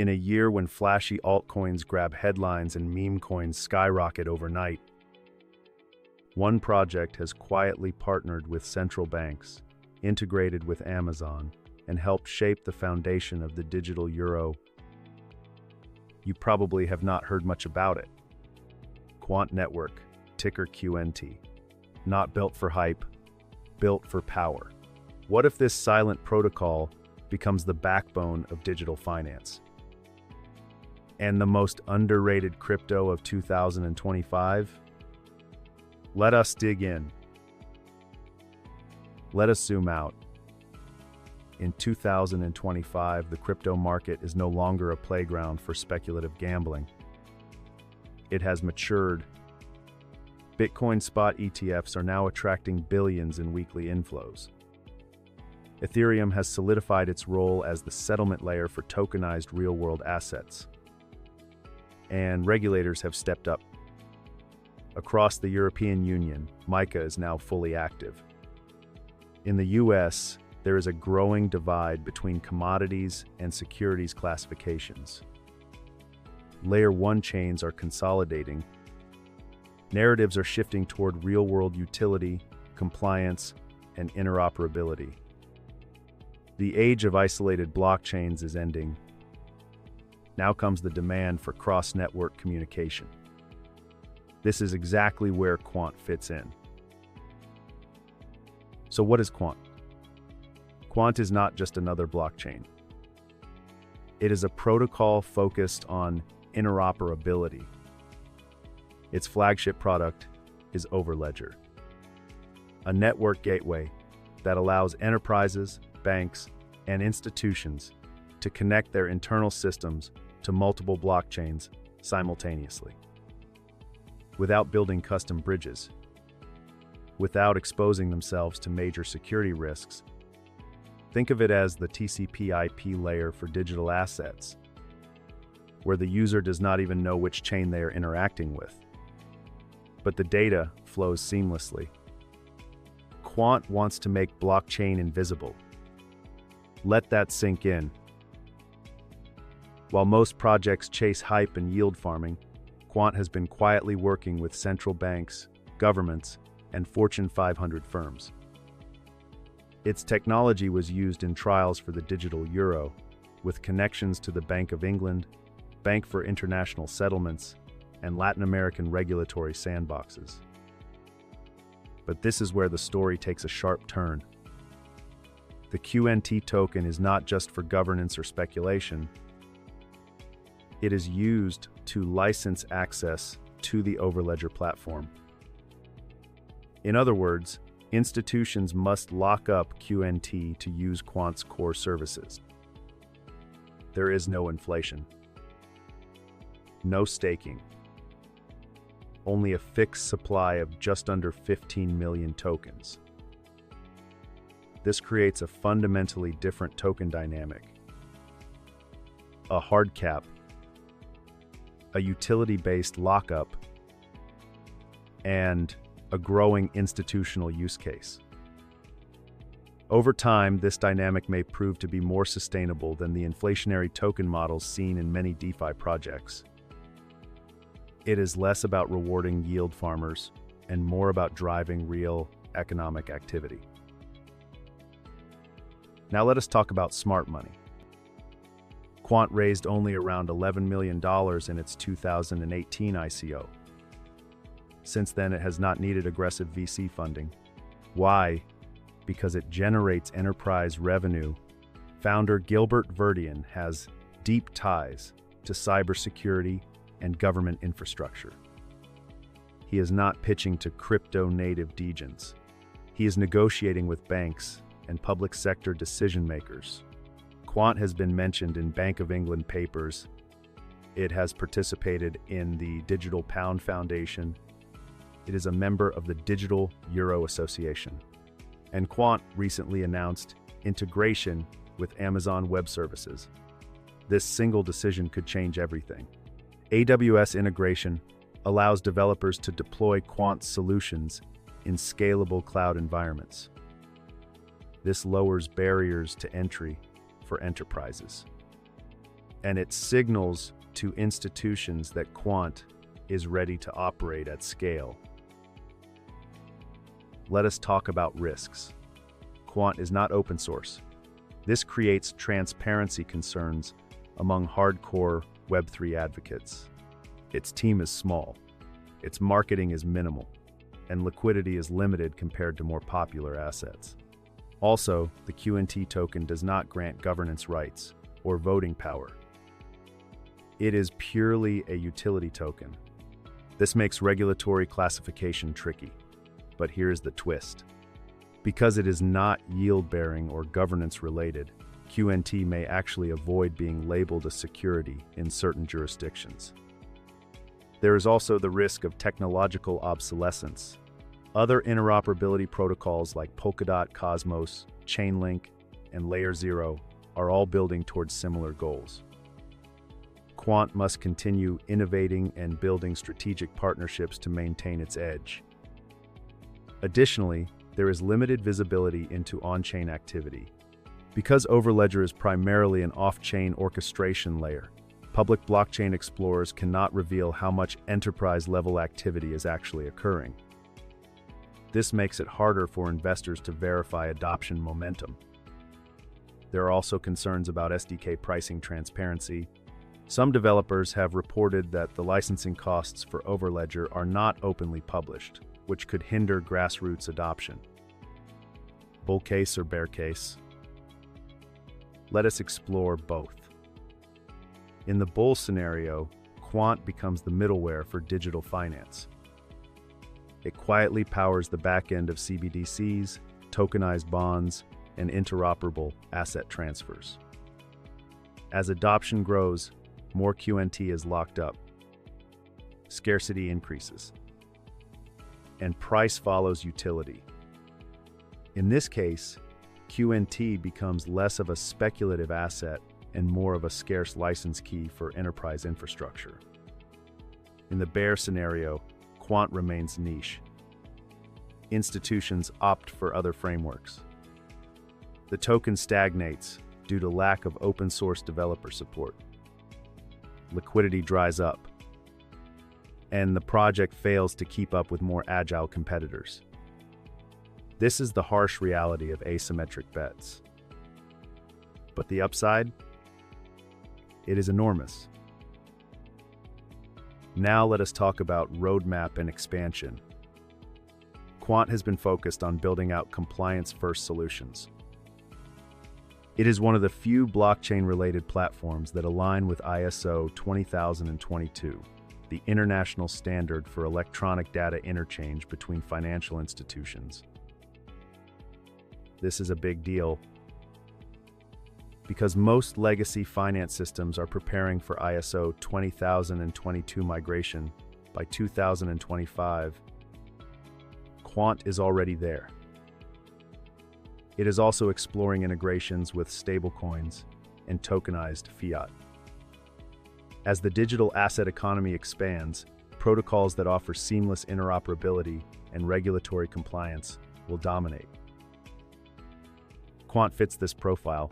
In a year when flashy altcoins grab headlines and meme coins skyrocket overnight, one project has quietly partnered with central banks, integrated with Amazon, and helped shape the foundation of the digital euro. You probably have not heard much about it. Quant Network, ticker QNT. Not built for hype, built for power. What if this silent protocol becomes the backbone of digital finance? And the most underrated crypto of 2025? Let us dig in. Let us zoom out. In 2025, the crypto market is no longer a playground for speculative gambling. It has matured. Bitcoin spot ETFs are now attracting billions in weekly inflows. Ethereum has solidified its role as the settlement layer for tokenized real-world assets. And regulators have stepped up. Across the European Union, MiCA is now fully active. In the US, there is a growing divide between commodities and securities classifications. Layer 1 chains are consolidating. Narratives are shifting toward real-world utility, compliance, and interoperability. The age of isolated blockchains is ending. Now comes the demand for cross-network communication. This is exactly where Quant fits in. So what is Quant? Quant is not just another blockchain. It is a protocol focused on interoperability. Its flagship product is Overledger, a network gateway that allows enterprises, banks, and institutions to connect their internal systems to multiple blockchains simultaneously, without building custom bridges, without exposing themselves to major security risks. Think of it as the TCP/IP layer for digital assets, where the user does not even know which chain they are interacting with, but the data flows seamlessly. Quant wants to make blockchain invisible. Let that sink in. While most projects chase hype and yield farming, Quant has been quietly working with central banks, governments, and Fortune 500 firms. Its technology was used in trials for the digital euro, with connections to the Bank of England, Bank for International Settlements, and Latin American regulatory sandboxes. But this is where the story takes a sharp turn. The QNT token is not just for governance or speculation. It is used to license access to the Overledger platform. In other words, institutions must lock up QNT to use Quant's core services. There is no inflation, no staking, only a fixed supply of just under 15 million tokens. This creates a fundamentally different token dynamic. A hard cap, a utility-based lockup, and a growing institutional use case. Over time, this dynamic may prove to be more sustainable than the inflationary token models seen in many DeFi projects. It is less about rewarding yield farmers and more about driving real economic activity. Now let us talk about smart money. Quant raised only around $11 million in its 2018 ICO. Since then, it has not needed aggressive VC funding. Why? Because it generates enterprise revenue. Founder Gilbert Verdian has deep ties to cybersecurity and government infrastructure. He is not pitching to crypto-native degens. He is negotiating with banks and public sector decision makers. Quant has been mentioned in Bank of England papers. It has participated in the Digital Pound Foundation. It is a member of the Digital Euro Association. And Quant recently announced integration with Amazon Web Services. This single decision could change everything. AWS integration allows developers to deploy Quant solutions in scalable cloud environments. This lowers barriers to entry for enterprises. and it signals to institutions that Quant is ready to operate at scale. Let us talk about risks. Quant is not open source. This creates transparency concerns among hardcore Web3 advocates. Its team is small, its marketing is minimal, and liquidity is limited compared to more popular assets. Also, the QNT token does not grant governance rights or voting power. It is purely a utility token. This makes regulatory classification tricky. But here's the twist. Because it is not yield-bearing or governance-related, QNT may actually avoid being labeled a security in certain jurisdictions. There is also the risk of technological obsolescence. Other interoperability protocols like Polkadot, Cosmos, Chainlink, and Layer 0 are all building towards similar goals. Quant must continue innovating and building strategic partnerships to maintain its edge. Additionally, there is limited visibility into on-chain activity. Because Overledger is primarily an off-chain orchestration layer, public blockchain explorers cannot reveal how much enterprise-level activity is actually occurring. This makes it harder for investors to verify adoption momentum. There are also concerns about SDK pricing transparency. Some developers have reported that the licensing costs for Overledger are not openly published, which could hinder grassroots adoption. Bull case or bear case? Let us explore both. In the bull scenario, Quant becomes the middleware for digital finance. It quietly powers the back end of CBDCs, tokenized bonds, and interoperable asset transfers. As adoption grows, more QNT is locked up. Scarcity increases. And price follows utility. In this case, QNT becomes less of a speculative asset and more of a scarce license key for enterprise infrastructure. In the bear scenario, Quant remains niche. Institutions opt for other frameworks. The token stagnates due to lack of open-source developer support. Liquidity dries up, and the project fails to keep up with more agile competitors. This is the harsh reality of asymmetric bets. But the upside? It is enormous. Now let us talk about roadmap and expansion. Quant has been focused on building out compliance-first solutions. It is one of the few blockchain-related platforms that align with ISO 20022, the international standard for electronic data interchange between financial institutions. This is a big deal because most legacy finance systems are preparing for ISO 20022 migration by 2025. Quant is already there. It is also exploring integrations with stablecoins and tokenized fiat. As the digital asset economy expands, protocols that offer seamless interoperability and regulatory compliance will dominate. Quant fits this profile.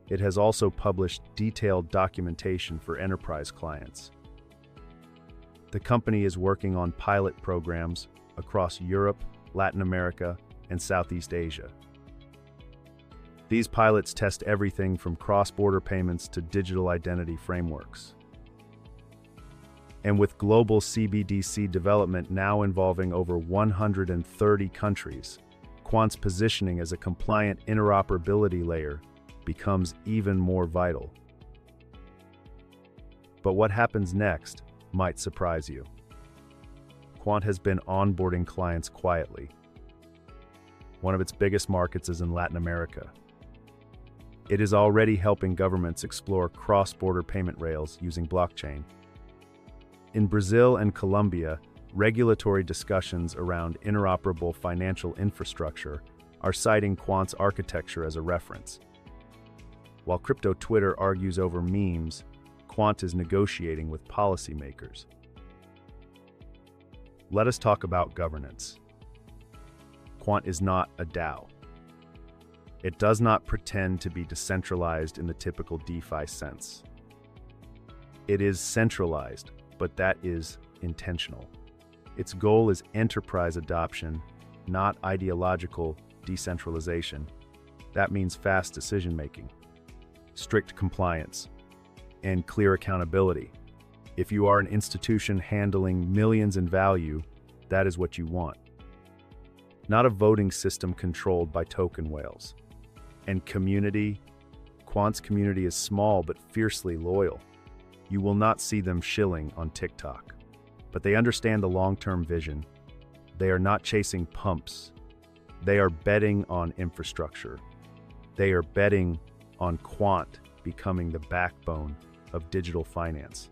It has also published detailed documentation for enterprise clients. The company is working on pilot programs across Europe, Latin America, and Southeast Asia. These pilots test everything from cross-border payments to digital identity frameworks. And with global CBDC development now involving over 130 countries, Quant's positioning as a compliant interoperability layer becomes even more vital. But what happens next might surprise you. Quant has been onboarding clients quietly. One of its biggest markets is in Latin America. It is already helping governments explore cross-border payment rails using blockchain. In Brazil and Colombia, regulatory discussions around interoperable financial infrastructure are citing Quant's architecture as a reference. While crypto Twitter argues over memes, Quant is negotiating with policymakers. Let us talk about governance. Quant is not a DAO. It does not pretend to be decentralized in the typical DeFi sense. It is centralized, but that is intentional. Its goal is enterprise adoption, not ideological decentralization. That means fast decision-making, strict compliance, and clear accountability. If you are an institution handling millions in value, that is what you want. Not a voting system controlled by token whales. And community, Quant's community is small but fiercely loyal. You will not see them shilling on TikTok. But they understand the long-term vision. They are not chasing pumps. They are betting on infrastructure. They are betting on Quant becoming the backbone of digital finance.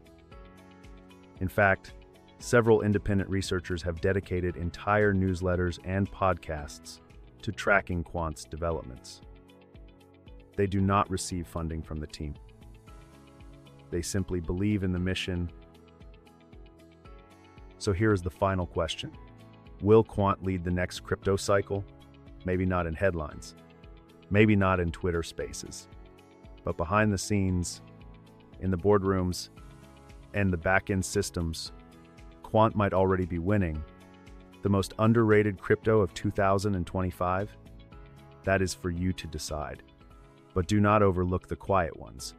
In fact, several independent researchers have dedicated entire newsletters and podcasts to tracking Quant's developments. They do not receive funding from the team. They simply believe in the mission. So here is the final question. Will Quant lead the next crypto cycle? Maybe not in headlines. Maybe not in Twitter Spaces. But behind the scenes, in the boardrooms, and the back-end systems, Quant might already be winning. The most underrated crypto of 2025? That is for you to decide. But do not overlook the quiet ones.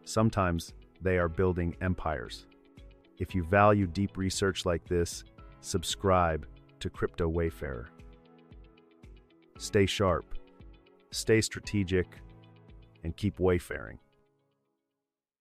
Sometimes they are building empires. If you value deep research like this, subscribe to Crypto Wayfarer. Stay sharp, stay strategic, and keep wayfaring.